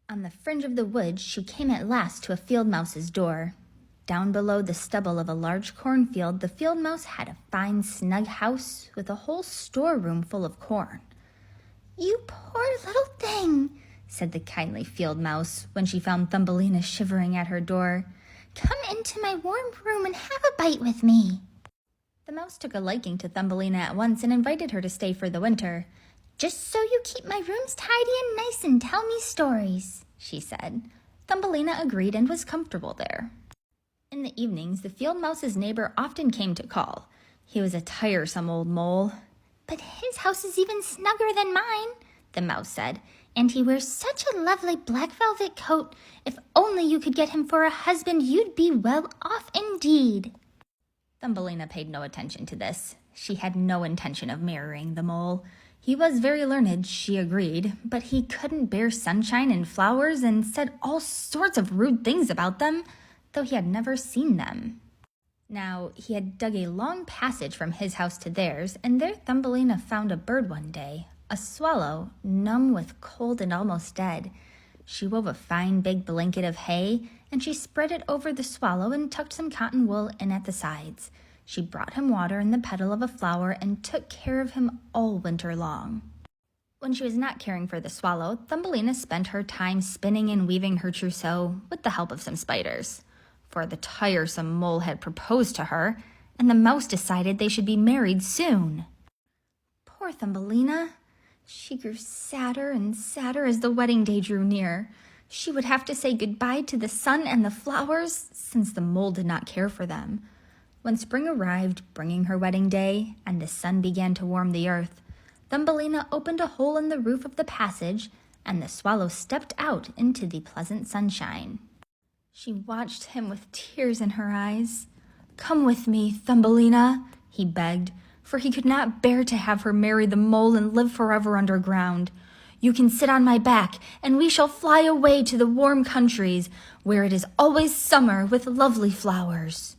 On the fringe of the woods, she came at last to a field mouse's door. Down below the stubble of a large cornfield, the field mouse had a fine, snug house with a whole storeroom full of corn. "You poor little thing," said the kindly field mouse when she found Thumbelina shivering at her door. "Come into my warm room and have a bite with me." The mouse took a liking to Thumbelina at once and invited her to stay for the winter. "Just so you keep my rooms tidy and nice and tell me stories," she said. Thumbelina agreed and was comfortable there. In the evenings, the field mouse's neighbor often came to call. He was a tiresome old mole. "But his house is even snugger than mine," the mouse said, "and he wears such a lovely black velvet coat. If only you could get him for a husband, you'd be well off indeed." Thumbelina paid no attention to this. She had no intention of marrying the mole. He was very learned, she agreed, but he couldn't bear sunshine and flowers and said all sorts of rude things about them, though he had never seen them. Now, he had dug a long passage from his house to theirs, and there Thumbelina found a bird one day, a swallow, numb with cold and almost dead. She wove a fine big blanket of hay, and she spread it over the swallow and tucked some cotton wool in at the sides. She brought him water and the petal of a flower and took care of him all winter long. When she was not caring for the swallow, Thumbelina spent her time spinning and weaving her trousseau with the help of some spiders. For the tiresome mole had proposed to her, and the mouse decided they should be married soon. Poor Thumbelina! She grew sadder and sadder as the wedding day drew near. She would have to say goodbye to the sun and the flowers, since the mole did not care for them. When spring arrived, bringing her wedding day, and the sun began to warm the earth, Thumbelina opened a hole in the roof of the passage, and the swallow stepped out into the pleasant sunshine. She watched him with tears in her eyes. "Come with me, Thumbelina," he begged, for he could not bear to have her marry the mole and live forever underground. "You can sit on my back, and we shall fly away to the warm countries, where it is always summer with lovely flowers."